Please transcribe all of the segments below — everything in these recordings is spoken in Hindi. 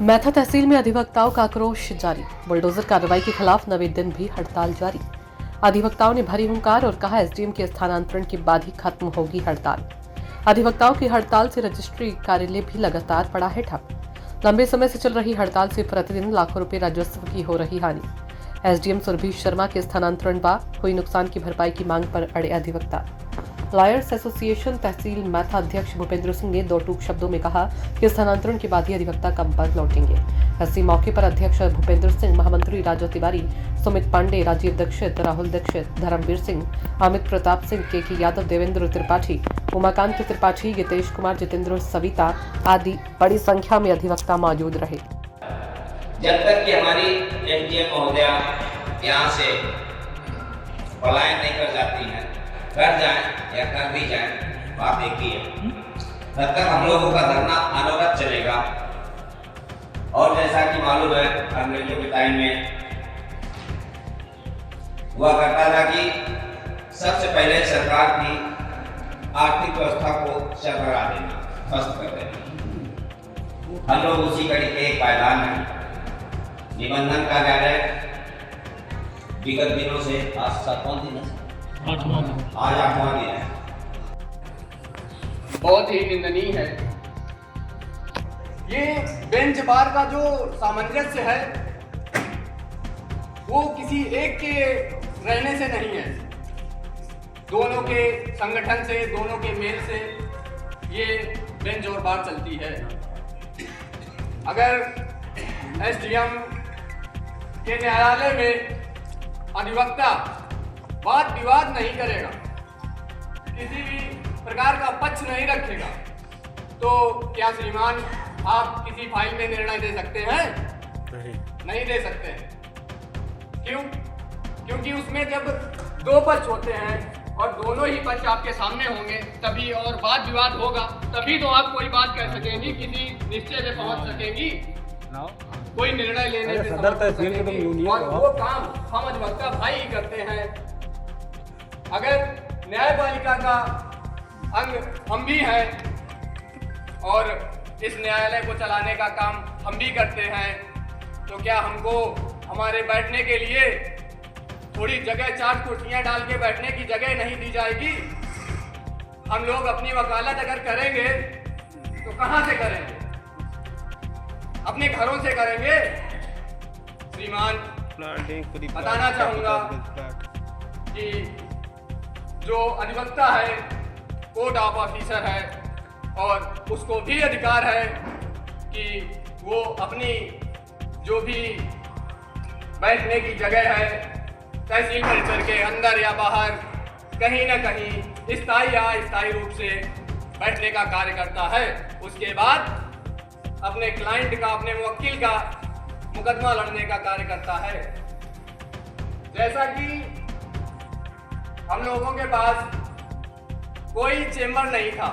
मैथा तहसील में अधिवक्ताओं का आक्रोश जारी। बुलडोजर कार्रवाई के खिलाफ नवे दिन भी हड़ताल जारी। अधिवक्ताओं ने भरी हुंकार और कहा एसडीएम के स्थानांतरण के बाद ही खत्म होगी हड़ताल। अधिवक्ताओं की हड़ताल से रजिस्ट्री कार्यालय भी लगातार पड़ा है ठप। लंबे समय से चल रही हड़ताल से प्रतिदिन लाखों रुपए राजस्व की हो रही हानि। एसडीएम सुरभि शर्मा के स्थानांतरण बाद हुई नुकसान की भरपाई की मांग पर अड़े अधिवक्ता। लॉयर्स एसोसिएशन तहसील मैथा अध्यक्ष भूपेंद्र सिंह ने दो टूक शब्दों में कहा कि स्थानांतरण के बाद ही अधिवक्ता काम पर लौटेंगे। इसी मौके पर अध्यक्ष भूपेंद्र सिंह, महामंत्री राजू तिवारी, सुमित पांडे, राजीव दीक्षित, राहुल दीक्षित, धर्मवीर सिंह, अमित प्रताप सिंह, के यादव, देवेंद्र त्रिपाठी, उमाकांत त्रिपाठी, गितेश कुमार, जितेंद्र सविता आदि बड़ी संख्या में अधिवक्ता मौजूद रहे। जब तक कि हमारी एसडीएम महोदया यहाँ से पलायन नहीं कर जाती हैं, कर जाए या कर दी जाए, बात एक ही है। तब तक हम लोगों का धरना अनवरत चलेगा। और जैसा कि मालूम है, अंग्रेजों के टाइम में हुआ करता था कि सबसे पहले सरकार की आर्थिक व्यवस्था को सरबरा देना, ध्वस्त कर देना। हम लोग उसी कड़ी के एक पायदान है। निबंधन कार्यालय विगत दिनों से आज 7वां दिन है, आज 8वां दिन है। बहुत ही निंदनीय है। ये बेंच बार का जो सामंजस्य है वो किसी एक के रहने से नहीं है, दोनों के संगठन से, दोनों के मेल से ये बेंच और बार चलती है। अगर एसडीएम के न्यायालय में अधिवक्ता वाद विवाद नहीं करेगा, किसी भी प्रकार का पक्ष नहीं रखेगा, तो क्या श्रीमान आप किसी फाइल में निर्णय दे सकते हैं? नहीं दे सकते हैं। क्यों? क्योंकि उसमें जब दो पक्ष होते हैं और दोनों ही पक्ष आपके सामने होंगे तभी, और वाद विवाद होगा तभी तो आप कोई बात कह सकेंगी, किसी निश्चय पे पहुंच सकेंगी, कोई निर्णय लेने से सकेंगी। और वो काम हम अधिवक्ता भाई ही करते हैं। अगर न्यायपालिका का अंग हम भी हैं और इस न्यायालय को चलाने का काम हम भी करते हैं, तो क्या हमको हमारे बैठने के लिए थोड़ी जगह, 4 कुर्सियां डाल के बैठने की जगह नहीं दी जाएगी? हम लोग अपनी वकालत अगर करेंगे तो कहां से करेंगे? अपने घरों से करेंगे। श्रीमान, बताना चाहूंगा कि जो अधिवक्ता है कोर्ट ऑफ ऑफिसर है और उसको भी अधिकार है कि वो अपनी जो भी बैठने की जगह है तहसील परिसर के अंदर या बाहर कहीं ना कहीं स्थायी या अस्थायी रूप से बैठने का कार्य करता है। उसके बाद अपने क्लाइंट का, अपने मुवक्किल का मुकदमा लड़ने का कार्य करता है। जैसा कि हम लोगों के पास कोई चेंबर नहीं था,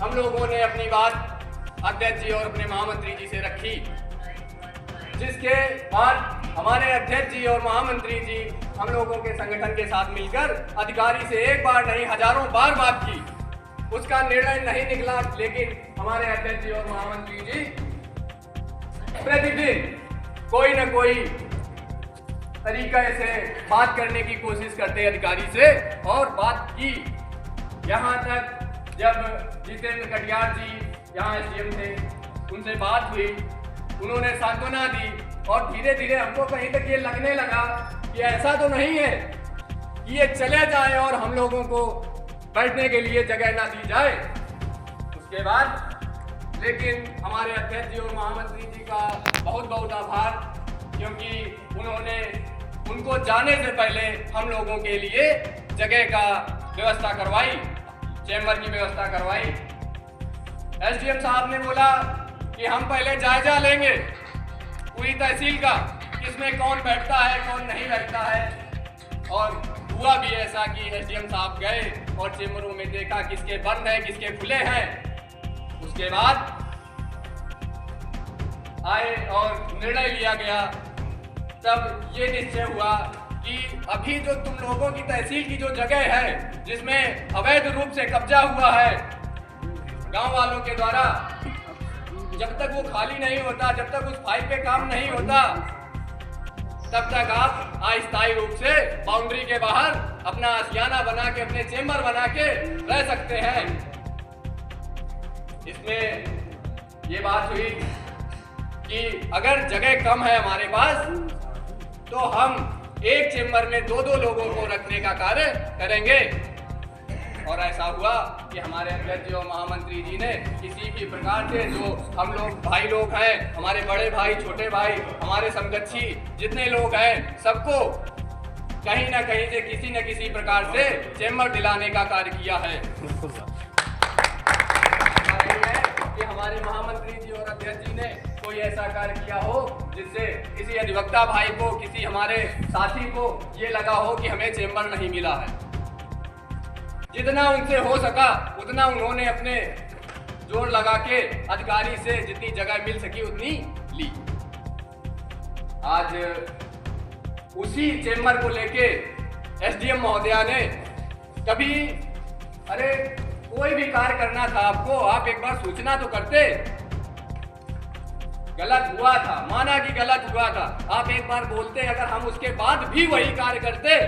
हम लोगों ने अपनी बात अध्यक्ष जी और अपने महामंत्री जी से रखी, जिसके बाद हमारे अध्यक्ष जी और महामंत्री जी हम लोगों के संगठन के साथ मिलकर अधिकारी से एक बार नहीं हजारों बार बात की। उसका निर्णय नहीं निकला, लेकिन हमारे अध्यक्ष जी और महामंत्री जी प्रतिदिन कोई न कोई तरीके से बात करने की कोशिश करते अधिकारी से, और बात की। यहाँ तक जब जितेंद्र कटियार जी यहाँ एसडीएम थे, उनसे बात हुई, उन्होंने सांत्वना दी और धीरे धीरे हमको कहीं तक ये लगने लगा कि ऐसा तो नहीं है कि ये चले जाए और हम लोगों को बैठने के लिए जगह ना दी जाए। उसके बाद लेकिन हमारे अध्यक्ष जी और महामंत्री जी का बहुत बहुत आभार, क्योंकि उन्होंने उनको जाने से पहले हम लोगों के लिए जगह का व्यवस्था करवाई, चैम्बर की व्यवस्था करवाई। एसडीएम साहब ने बोला कि हम पहले जायजा लेंगे पूरी तहसील का, किसमें कौन बैठता है कौन नहीं बैठता है। और हुआ भी ऐसा कि एसडीएम साहब गए और चेम्बरों में देखा किसके बंद है किसके खुले हैं। उसके बाद आए और निर्णय लिया गया। तब ये निश्चय हुआ कि अभी जो तुम लोगों की तहसील की जो जगह है जिसमें अवैध रूप से कब्जा हुआ है गांव वालों के द्वारा, जब तक वो खाली नहीं होता, जब तक उस फाइल पे काम नहीं होता, तब तक आप अस्थायी रूप से बाउंड्री के बाहर अपना आशियाना बना के, अपने चेम्बर बना के रह सकते हैं। इसमें ये बात हुई कि अगर जगह कम है हमारे पास तो हम एक चेम्बर में 2-2 लोगों को रखने का कार्य करेंगे। और ऐसा हुआ कि हमारे अध्यक्ष जी और महामंत्री जी ने किसी भी प्रकार से, जो हम लोग भाई लोग हैं, हमारे बड़े भाई, छोटे भाई, हमारे समकक्षी जितने लोग हैं, सबको कहीं ना कहीं से किसी न किसी प्रकार से चेम्बर दिलाने का कार्य किया है। कि हमारे महामंत्री जी और अध्यक्ष जी ने कोई ऐसा कार्य किया हो जिससे किसी अधिवक्ता भाई को, किसी हमारे साथी को ये लगा हो कि हमें चेम्बर नहीं मिला है। जितना उनसे हो सका उतना उन्होंने अपने जोर लगा के अधिकारी से जितनी जगह मिल सकी उतनी ली। आज उसी चेम्बर को लेके एसडीएम महोदया ने कभी, अरे कोई भी कार्य करना था आपको, आप एक बार सूचना तो करते। गलत हुआ था, माना कि गलत हुआ था, आप एक बार बोलते, अगर हम उसके बाद भी वही कार्य करते,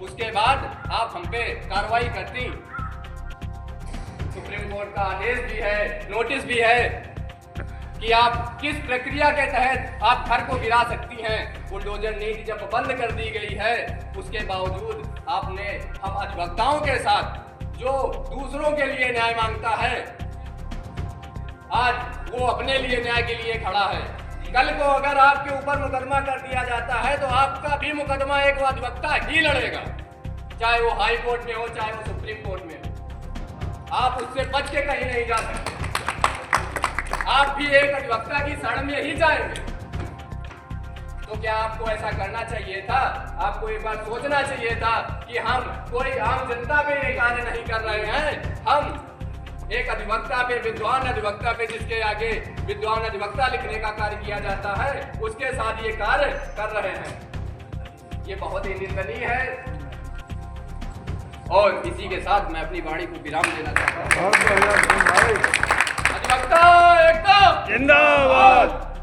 उसके बाद आप हम पे कार्रवाई करती। सुप्रीम कोर्ट का आदेश भी है, नोटिस भी है कि आप किस प्रक्रिया के तहत आप घर को गिरा सकती हैं। बुलडोजर नीति जब बंद कर दी गई है, उसके बावजूद आपने हम अधिवक्ताओं के साथ जो दूसरों के लिए न्याय मांगता है, आज वो अपने लिए न्याय के लिए खड़ा है। कल को अगर आपके ऊपर मुकदमा कर दिया जाता है तो आपका भी मुकदमा एक अधिवक्ता ही लड़ेगा, चाहे वो हाई कोर्ट में हो, चाहे वो सुप्रीम कोर्ट में हो। आप उससे बच के कहीं नहीं जा सकते। आप भी एक अधिवक्ता की शरण में ही जाएंगे। तो क्या आपको ऐसा करना चाहिए था? आपको एक बार सोचना चाहिए था कि हम कोई आम जनता पे ये कार्य नहीं कर रहे हैं, हम एक अधिवक्ता पे, विद्वान अधिवक्ता पे, जिसके आगे विद्वान अधिवक्ता लिखने का कार्य किया जाता है, उसके साथ ये कार्य कर रहे हैं। ये बहुत ही निंदनीय है। और इसी के साथ मैं अपनी वाणी को विराम देना चाहता हूँ। अधिवक्ता एकता जिंदाबाद।